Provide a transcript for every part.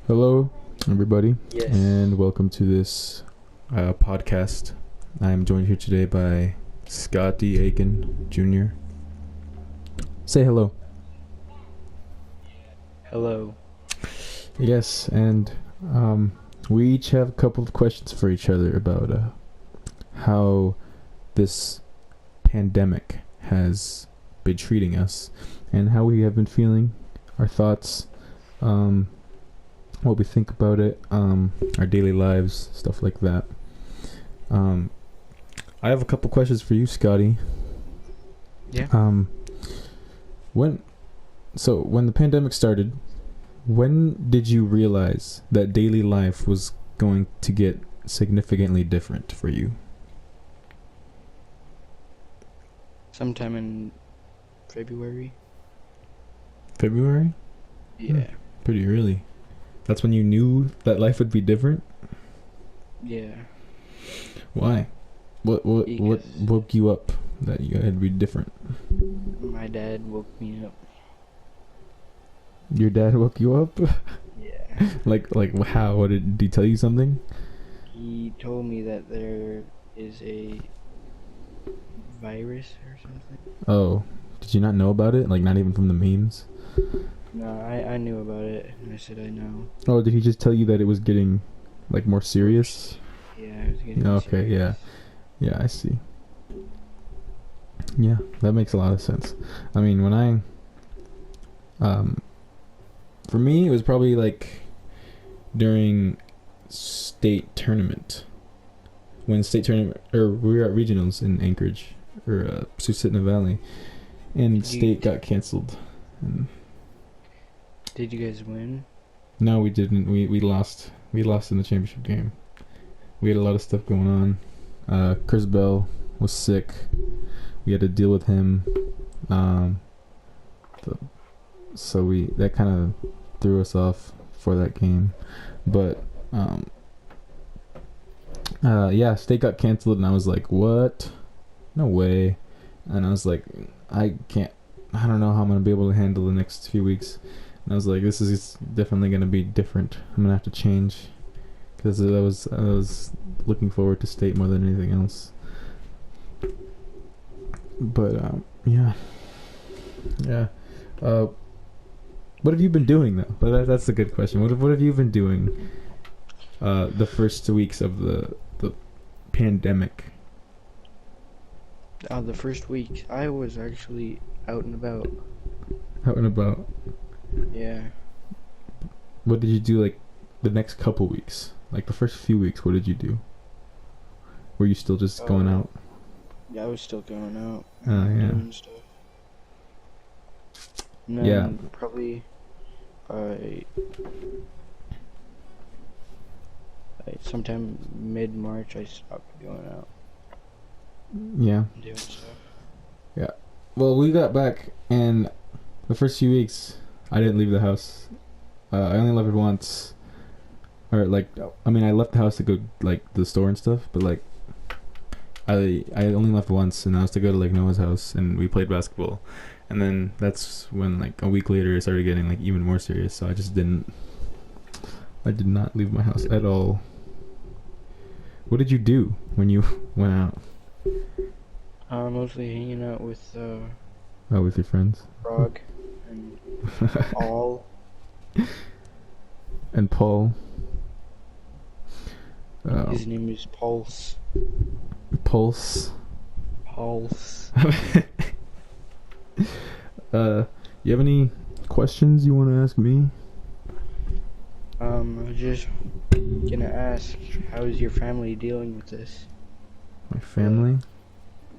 Hello, everybody, Yes. and welcome to this podcast. I am joined here today by Scotty Aiken Jr. Say hello. Hello. Yes, and we each have a couple of questions for each other about how this pandemic has been treating us and how we have been feeling, our thoughts, what we think about it, our daily lives, stuff like that. I have a couple questions for you, Scotty. Yeah. When the pandemic started, when did you realize that daily life was going to get significantly different for you? Sometime in February. February? Yeah. Pretty early. That's when you knew that life would be different? Yeah. Why? What Because woke you up that you had to be different? my dad woke me up. Your dad woke you up? Yeah. like how? What did he tell you something? He told me that there is a virus or something. Oh, did you not know about it? Like not even from the memes? No, I knew about it, and I said I know. Oh, did he just tell you that it was getting like more serious? Yeah, I was getting Okay, serious. Yeah, I see. Yeah, that makes a lot of sense. I mean, when for me, it was probably like during state tournament. When state tournament, or we were at regionals in Anchorage, or Susitna Valley, and state got canceled. And Did you guys win? no, we didn't. We lost. We lost in the championship game. We had a lot of stuff going on. Chris Bell was sick. We had to deal with him. So that kind of threw us off for that game. But yeah, state got canceled, and I was like, "What? No way!" And I was like, "I can't. I don't know how I'm gonna be able to handle the next few weeks." And I was like, "This is definitely gonna be different. I'm gonna have to change." Because I was looking forward to state more than anything else. But yeah. What have you been doing though? That's a good question. What have you been doing? The first 2 weeks of the pandemic. The first week, I was actually out and about. Out and about. Yeah. What did you do like the next couple weeks? Like the first few weeks, what did you do? Were you still just going out? Yeah, I was still going out. Yeah. Doing stuff. And then Yeah. probably sometime mid-March I stopped going out Yeah. and doing stuff. Well, we got back, and the first few weeks, I didn't leave the house. I only left it once. Or, like, I mean, I left the house to go, like, to the store and stuff, but, like, I only left once, and that was to go to, like, Noah's house, and we played basketball. And then that's when, like, a week later, it started getting, like, even more serious, so I did not leave my house at all. What did you do when you went out? Mostly hanging out with Oh, with your friends? Frog and all. And Paul? His name is Pulse. Pulse? Pulse. You have any questions you want to ask me? I was just gonna ask, how is your family dealing with this? My family?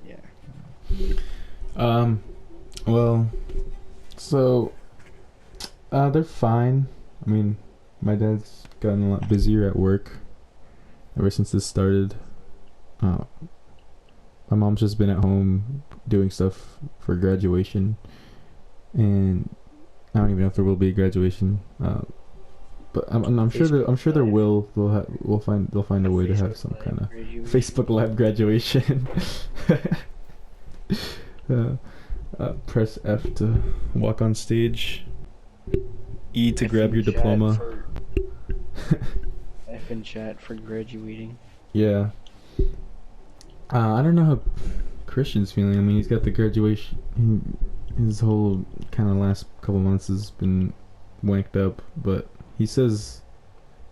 Yeah. Well, so, they're fine. I mean, my dad's gotten a lot busier at work ever since this started. My mom's just been at home doing stuff for graduation, and I don't even know if there will be a graduation. But I'm sure there will. They'll find a way to have some kind of Facebook Live graduation. Press F to walk on stage. E to grab your diploma. F in chat for graduating. Yeah. I don't know how Christian's feeling. I mean, he's got the graduation. His whole kind of last couple months has been wanked up, but he says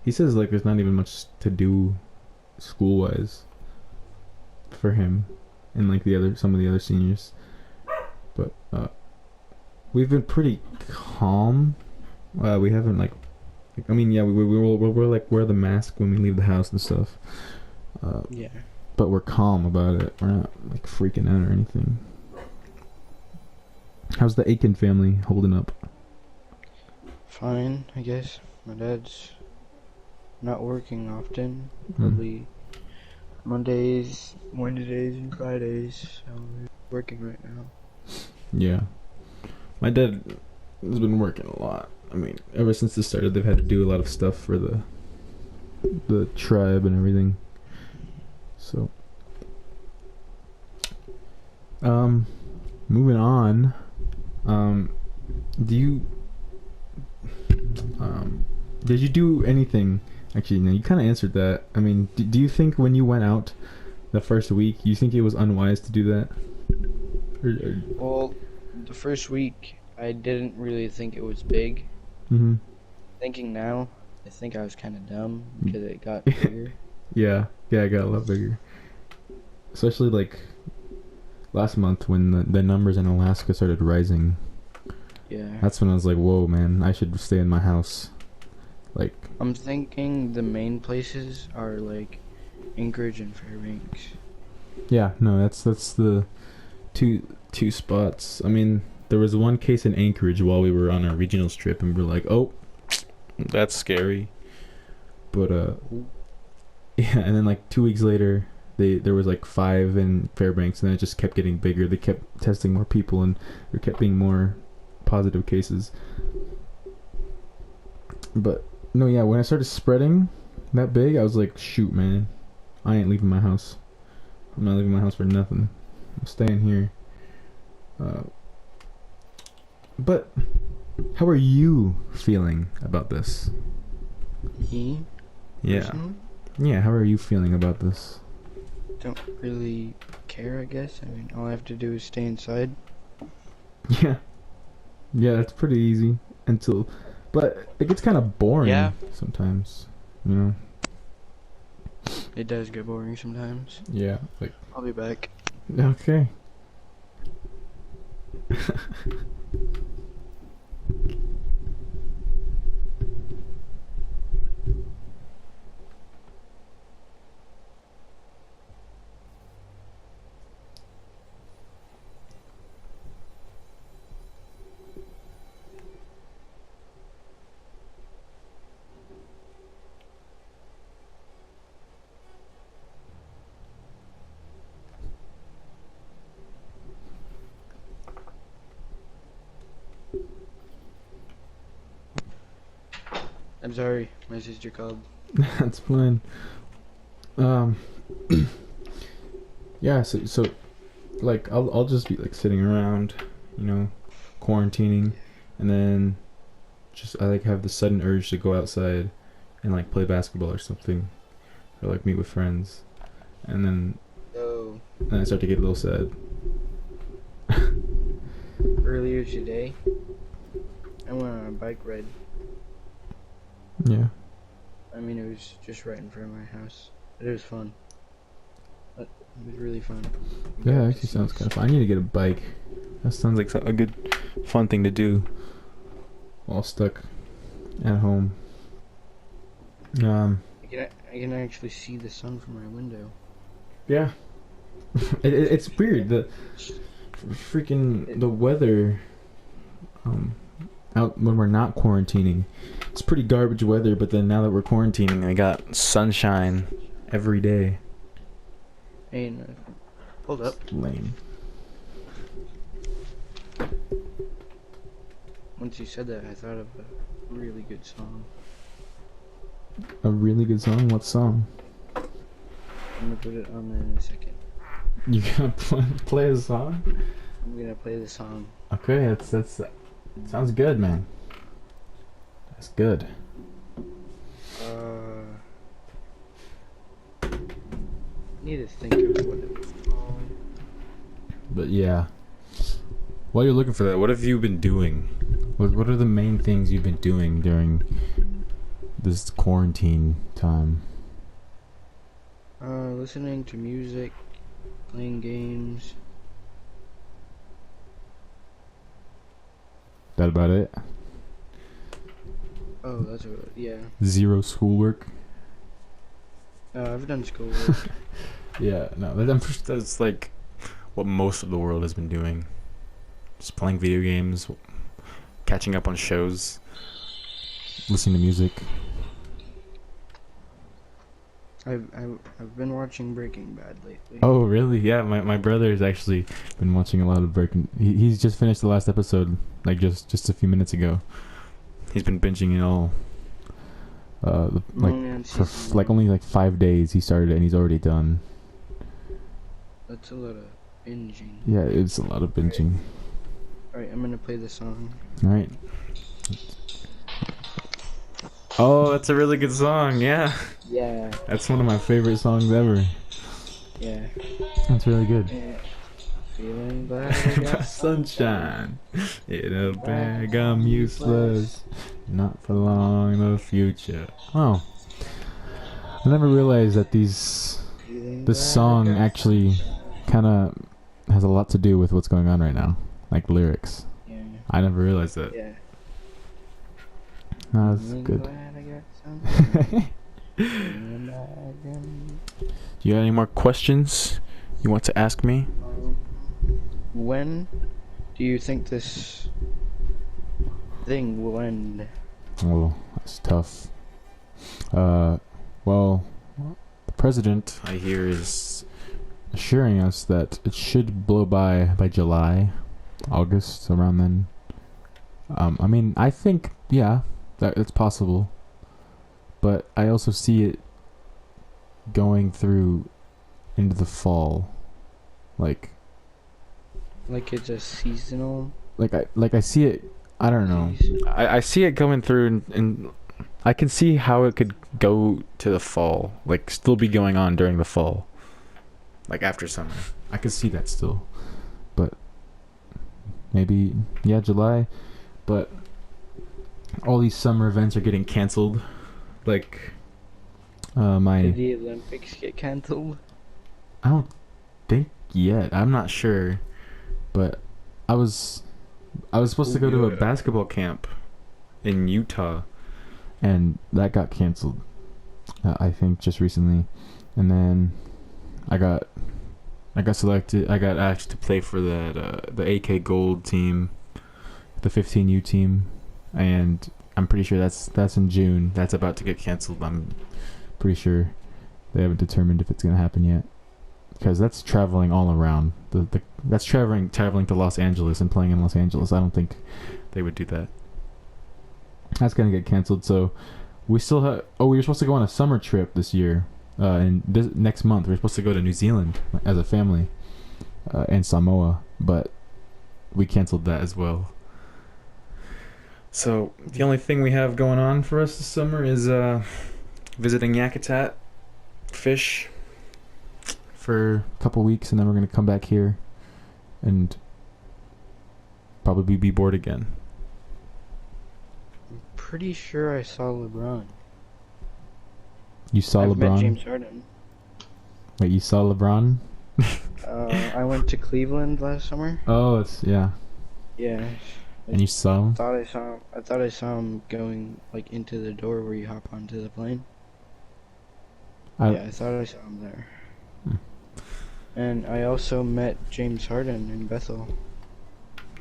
like there's not even much to do school wise for him and like some of the other seniors. But we've been pretty calm. We haven't I mean, yeah, we're like wear the mask when we leave the house and stuff. Yeah. But we're calm about it. We're not like freaking out or anything. How's the Aiken family holding up? Fine, I guess. My dad's not working often. Probably Mondays, Wednesdays, and Fridays. So we're working right now. Yeah. My dad has been working a lot. I mean, ever since this started, they've had to do a lot of stuff for the tribe and everything. So, moving on. Did you do anything? Actually, no, you kind of answered that. I mean, do you think when you went out the first week, you think it was unwise to do that? Well, the first week, I didn't really think it was big. Mm-hmm. Thinking now, I think I was kind of dumb because it got bigger. Yeah, it got a lot bigger. Especially like last month when the numbers in Alaska started rising. Yeah. That's when I was like, whoa, man, I should stay in my house. Like, I'm thinking the main places are like Anchorage and Fairbanks. yeah, no, that's the two spots. I mean, there was one case in Anchorage while we were on our regionals trip, and we're like, oh, that's scary. But yeah, and then like 2 weeks later, there was like 5 in Fairbanks, and then it just kept getting bigger. They kept testing more people, and there kept being more positive cases. But no, yeah, when I started spreading that big, I was like, shoot, man, I ain't leaving my house. I'm not leaving my house for nothing. I'm staying here. But how are you feeling about this? Me? Yeah. Personally? Yeah, how are you feeling about this? Don't really care, I guess. I mean, all I have to do is stay inside. Yeah. Yeah, that's pretty easy but it gets kind of boring sometimes, you know? It does get boring sometimes. Yeah, like... I'll be back. Okay. I'm sorry, my sister called. That's fine. Yeah, so like I'll just be like sitting around, you know, quarantining, and then just I like have the sudden urge to go outside and like play basketball or something, or like meet with friends, and then I start to get a little sad. Earlier today, I went on a bike ride. Yeah. I mean, it was just right in front of my house, but it was fun. It was really fun. Yeah, actually sounds kind of fun. I need to get a bike. That sounds like a good, fun thing to do while stuck at home. I can actually see the sun from my window. Yeah. It's weird. The weather out when we're not quarantining, it's pretty garbage weather, but then now that we're quarantining, I got sunshine every day. Hey, hold up. Lame. Once you said that, I thought of a really good song. A really good song? What song? I'm gonna put it on there in a second. You gonna play a song? I'm gonna play the song. Okay, sounds good, man. That's good. need to think of what it was called. But yeah. While you're looking for that, what have you been doing? What are the main things you've been doing during this quarantine time? Listening to music, playing games. That about it? Oh, that's what. Yeah. Zero schoolwork? I've done schoolwork. Yeah, no, I'm sure that's like what most of the world has been doing. Just playing video games, catching up on shows, listening to music. I've been watching Breaking Bad lately. Oh, really? Yeah, my brother has actually been watching a lot of Breaking. He's just finished the last episode, like just a few minutes ago. He's been binging it all. For only like 5 days he started it and he's already done. That's a lot of binging. Yeah, it's a lot of binging. Alright, I'm gonna play the song. Alright. Oh, that's a really good song, yeah. Yeah. That's one of my favorite songs ever. Yeah. That's really good. Yeah. Feeling glad I got Sunshine in a bag, I'm useless. Not for long, the future. Oh. I never realized that this song actually kind of has a lot to do with what's going on right now. Like lyrics. Yeah. I never realized that. Yeah. No, that's good. Do you have any more questions you want to ask me? When do you think this thing will end? Oh, that's tough. Well, the president, I hear, is assuring us that it should blow by July, August, around then. I mean, I think, yeah, that it's possible. But I also see it going through into the fall. Like it's a seasonal. I see it. I don't know. I see it going through, and I can see how it could go to the fall. Like still be going on during the fall. Like after summer, I could see that still. But maybe July. But all these summer events are getting canceled. Like Did the Olympics get canceled? I don't think yet. I'm not sure. But I was supposed to go to a basketball camp in Utah, and that got canceled. I think just recently, and then I got selected. I got asked to play for that the AK Gold team, the 15U team, and I'm pretty sure that's in June. That's about to get canceled. I'm pretty sure they haven't determined if it's gonna happen yet. Because that's traveling all around. That's traveling to Los Angeles and playing in Los Angeles. I don't think they would do that. That's gonna get canceled. So we still have. Oh, we were supposed to go on a summer trip this year. And next month we're supposed to go to New Zealand as a family, and Samoa, but we canceled that as well. So the only thing we have going on for us this summer is visiting Yakutat, fish for a couple weeks, and then we're going to come back here and probably be bored again. I'm pretty sure I saw LeBron. You saw I've LeBron? met James Harden. Wait, you saw LeBron? I went to Cleveland last summer. Oh, yeah. Yeah. And you saw him? I thought I saw him going like into the door where you hop onto the plane. I thought I saw him there. And I also met James Harden in Bethel.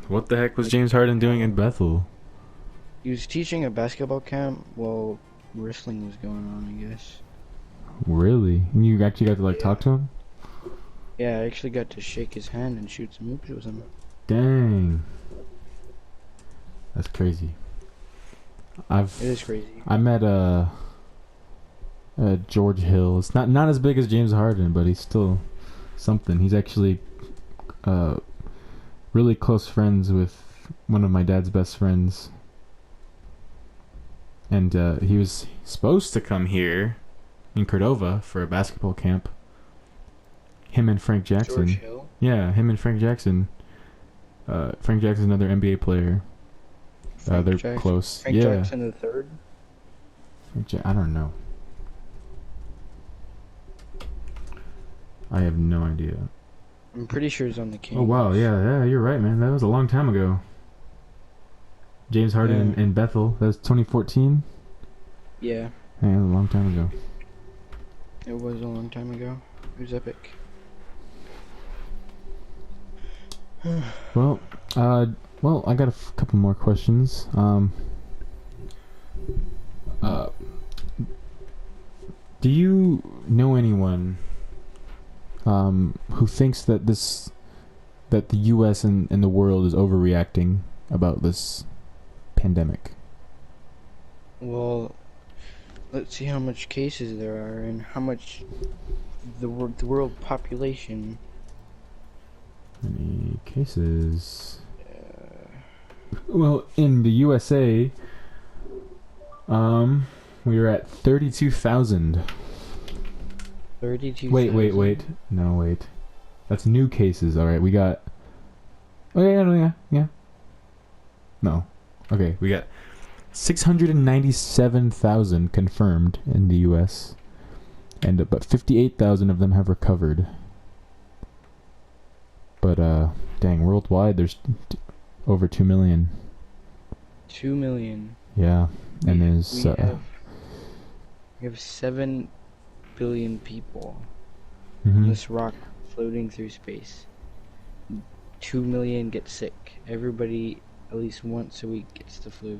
What the heck was James Harden doing in Bethel? He was teaching a basketball camp while wrestling was going on, I guess. Really? And you actually got to talk to him? Yeah, I actually got to shake his hand and shoot some hoops with him. Dang. That's crazy. It is crazy. I met George Hill. It's not as big as James Harden, but he's still something. He's actually really close friends with one of my dad's best friends. And he was supposed to come here in Cordova for a basketball camp, him and Frank Jackson. George Hill? Yeah, him and Frank Jackson. Frank Jackson's another NBA player. They're close. Frank Jackson the third? I don't know. I have no idea. I'm pretty sure he's on the Kings. Oh wow, yeah, you're right, man. That was a long time ago. James Harden and Bethel. That was 2014. Yeah. Yeah, a long time ago. It was a long time ago. It was epic. Well, I got a couple more questions. Do you know anyone who thinks that the U.S. and the world is overreacting about this pandemic? Well, let's see how much cases there are and how much the world population. Any cases? Well, in the USA, we are at 32,000. 32,000? Wait. No, wait. That's new cases. All right, we got... Oh, yeah. No. Okay, we got 697,000 confirmed in the U.S. and about 58,000 of them have recovered. But, dang, worldwide, there's over 2 million. 2 million. Yeah, and there's... We have 7 billion people mm-hmm. on this rock floating through space. 2 million get sick. Everybody at least once a week gets the flu.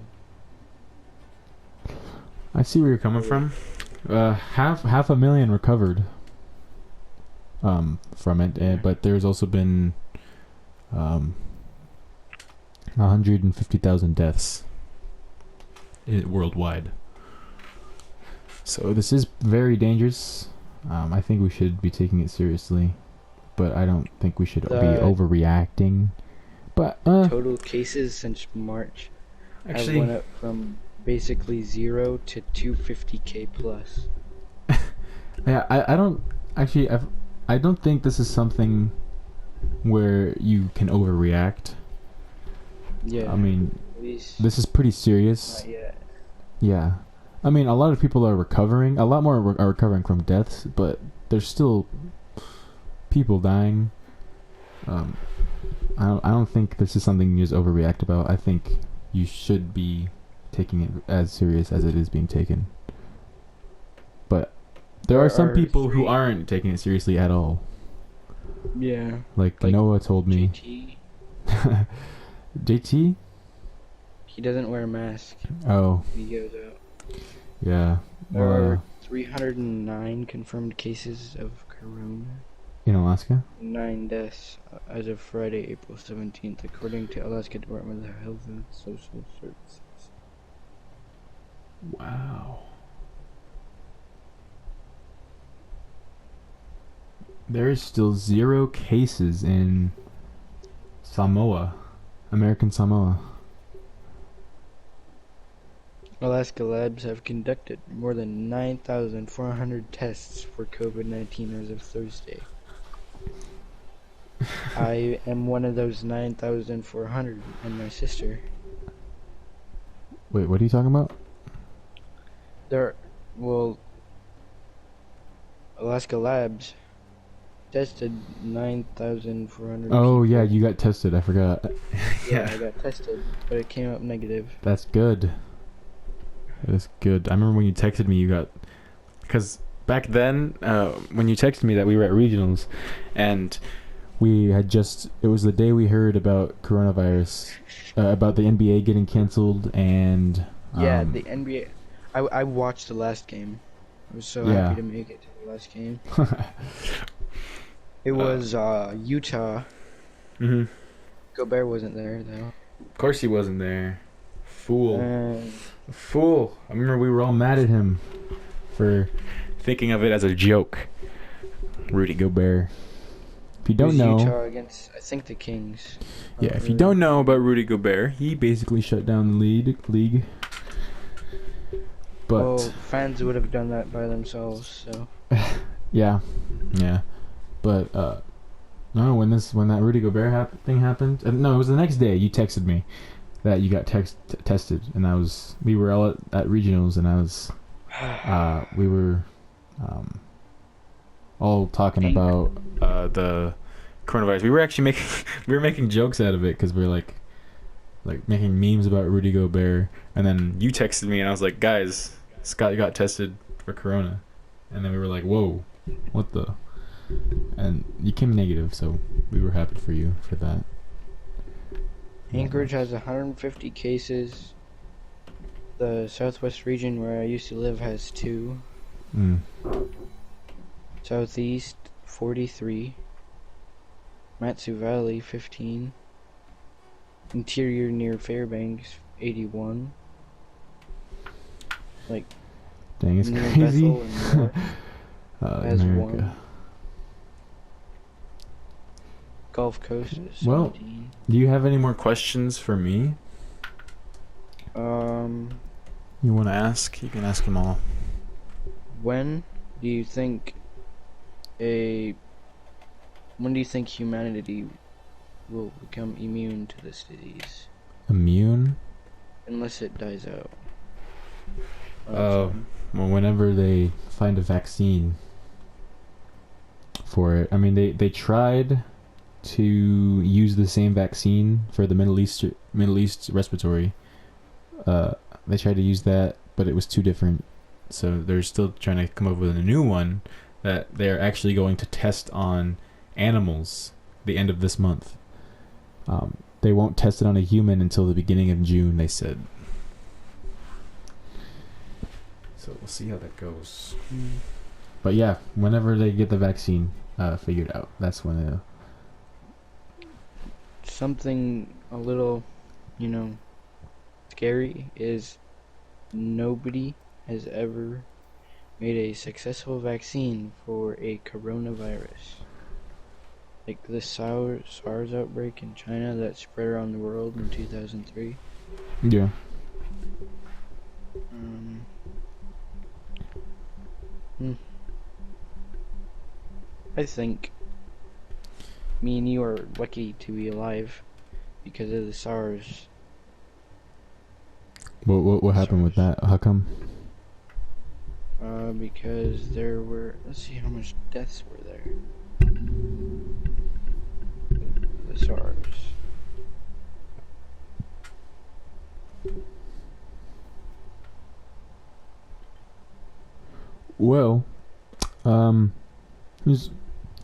I see where you're coming from. Half a million recovered from it, but there's also been 150,000 deaths worldwide. So this is very dangerous. I think we should be taking it seriously, but I don't think we should be overreacting. But total cases since March have went up from basically 0 to 250k plus. Yeah, I don't actually. I don't think this is something where you can overreact. Yeah. I mean, this is pretty serious. Not yet. Yeah. I mean, a lot of people are recovering. A lot more are recovering from deaths, but there's still people dying. I don't think this is something you just overreact about. I think you should be taking it as serious as it is being taken. But there are some people who aren't taking it seriously at all. Yeah. Like Noah told me. JT? JT? He doesn't wear a mask. Oh. He goes out. Yeah. There are 309 confirmed cases of corona. In Alaska? 9 deaths as of Friday, April 17th, according to Alaska Department of Health and Social Services. Wow. There is still 0 cases in Samoa, American Samoa. Alaska labs have conducted more than 9,400 tests for COVID-19 as of Thursday. I am one of those 9,400, and my sister. Wait, what are you talking about? Alaska labs tested 9,400 Oh, people. yeah, you got tested. I forgot. Yeah, I got tested, but it came up negative. That's good. That's good. I remember when you texted me, you got... Because back then, when you texted me that we were at regionals, and we had just... It was the day we heard about coronavirus, about the NBA getting canceled, and... Yeah, the NBA... I watched the last game. I was so happy to make it to the last game. It was Utah. Mm-hmm. Gobert wasn't there, though. Of course he wasn't there. Fool. Fool. I remember we were all mad at him for thinking of it as a joke. Rudy Gobert. If you don't know... Utah against, I think, the Kings. Yeah, if you don't know about Rudy Gobert, he basically shut down the league. But... Well, fans would have done that by themselves, so... Yeah. But no, when that Rudy Gobert thing happened, no, it was the next day. You texted me that you got tested, and we were all at regionals, and we were all talking about the coronavirus. We were actually making jokes out of it because we were like making memes about Rudy Gobert, and then you texted me, and I was like, guys, Scott got tested for corona, and then we were like, whoa, what the. And you came negative, so we were happy for you for that. Anchorage has 150 cases. The southwest region where I used to live has 2. Southeast, 43. Matsu Valley, 15. Interior near Fairbanks, 81. Like, dang, it's near crazy. Bethel and North has America. 1. Gulf Coast is 17. Well, do you have any more questions for me? You want to ask? You can ask them all. When do you think humanity will become immune to this disease? Immune? Unless it dies out. Well, whenever they find a vaccine for it. I mean, they tried to use the same vaccine for the Middle East respiratory. They tried to use that, but it was too different. So they're still trying to come up with a new one that they're actually going to test on animals the end of this month. They won't test it on a human until the beginning of June, they said. So we'll see how that goes. But yeah, whenever they get the vaccine figured out, that's when they'll... Something a little, scary is nobody has ever made a successful vaccine for a coronavirus. Like the SARS outbreak in China that spread around the world in 2003. Yeah. I think me and you are lucky to be alive because of the SARS. What happened with that? How come? Because there were... Let's see how much deaths were there. The SARS. Well, there's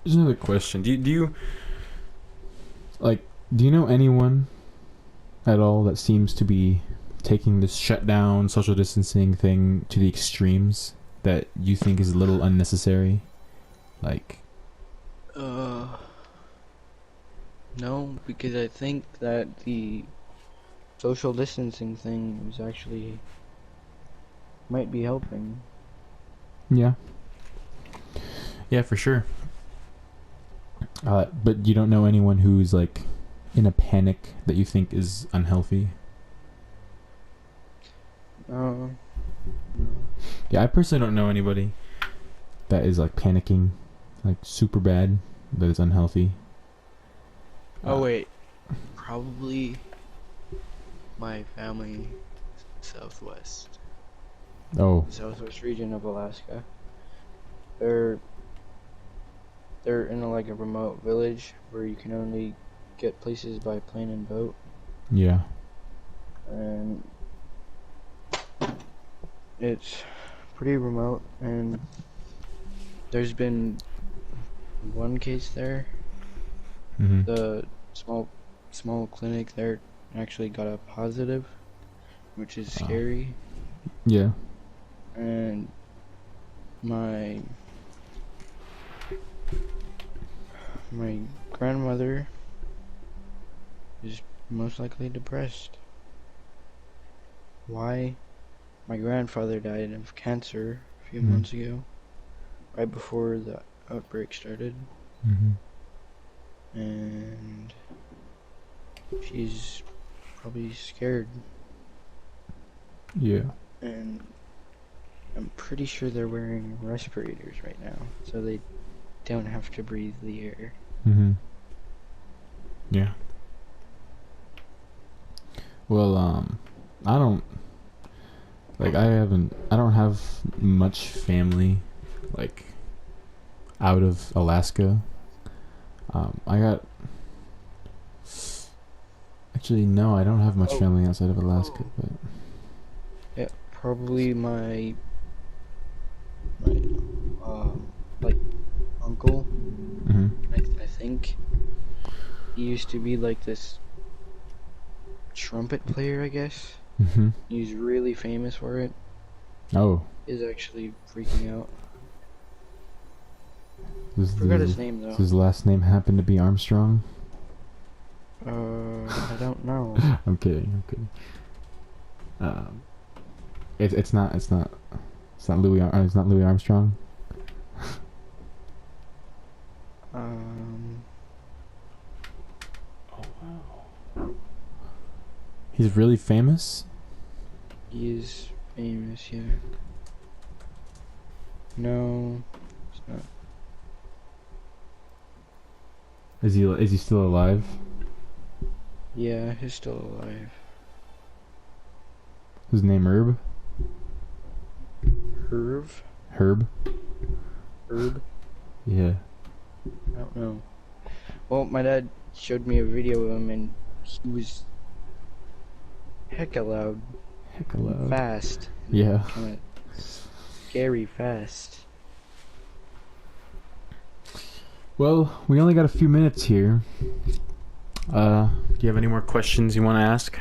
another question. Do you know anyone at all that seems to be taking this shutdown, social distancing thing to the extremes that you think is a little unnecessary? No, because I think that the social distancing thing is actually might be helping. Yeah. Yeah, for sure. But you don't know anyone who's in a panic that you think is unhealthy? Yeah, I personally don't know anybody that is panicking super bad, that is unhealthy. Oh wait, probably my family southwest. Oh. The southwest region of Alaska. They're in a remote village where you can only get places by plane and boat. Yeah. And it's pretty remote, and there's been one case there. Mm-hmm. The small clinic there actually got a positive, which is scary. Yeah. And my grandmother is most likely depressed. Why? My grandfather died of cancer a few months ago, right before the outbreak started. Mm-hmm. And she's probably scared. Yeah. And I'm pretty sure they're wearing respirators right now, so they don't have to breathe the air. Mm-hmm. Yeah. Well, I don't have much family, like, out of Alaska. Actually, no, I don't have much family outside of Alaska, but. Yeah, probably my like, uncle, Mm-hmm. I think. He used to be like this trumpet player, I guess. Mm-hmm. He's really famous for it. Oh. He's actually freaking out. Forgot his name, though. Does his last name happen to be Armstrong? I don't know. I'm kidding. It's not Louis Armstrong. Oh wow. He's really famous? He is famous, yeah. No, it's not. Is he still alive? Yeah, he's still alive. His name Herb? Herb? Yeah. I don't know. Well, my dad showed me a video of him, and he was hecka loud. Fast. Yeah. Kinda scary fast. Well, we only got a few minutes here. Do you have any more questions you want to ask?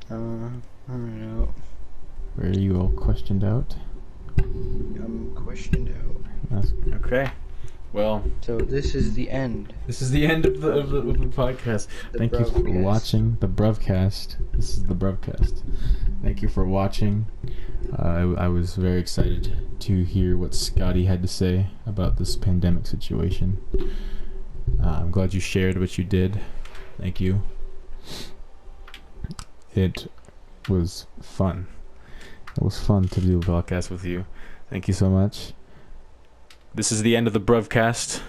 I don't know. Or are you all questioned out? I'm questioned out. Okay. Well, so this is the end. This is the end of the podcast. Thank you for watching the Bruvcast. This is the Bruvcast. Thank you for watching. I was very excited to hear what Scotty had to say about this pandemic situation. I'm glad you shared what you did. Thank you. It was fun. It was fun to do a podcast with you. Thank you so much. This is the end of the Bruvcast.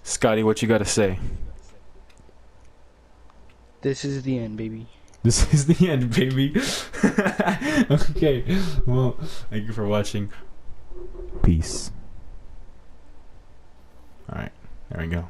Scotty, what you got to say? This is the end, baby. This is the end, baby. Okay. Well, thank you for watching. Peace. All right. There we go.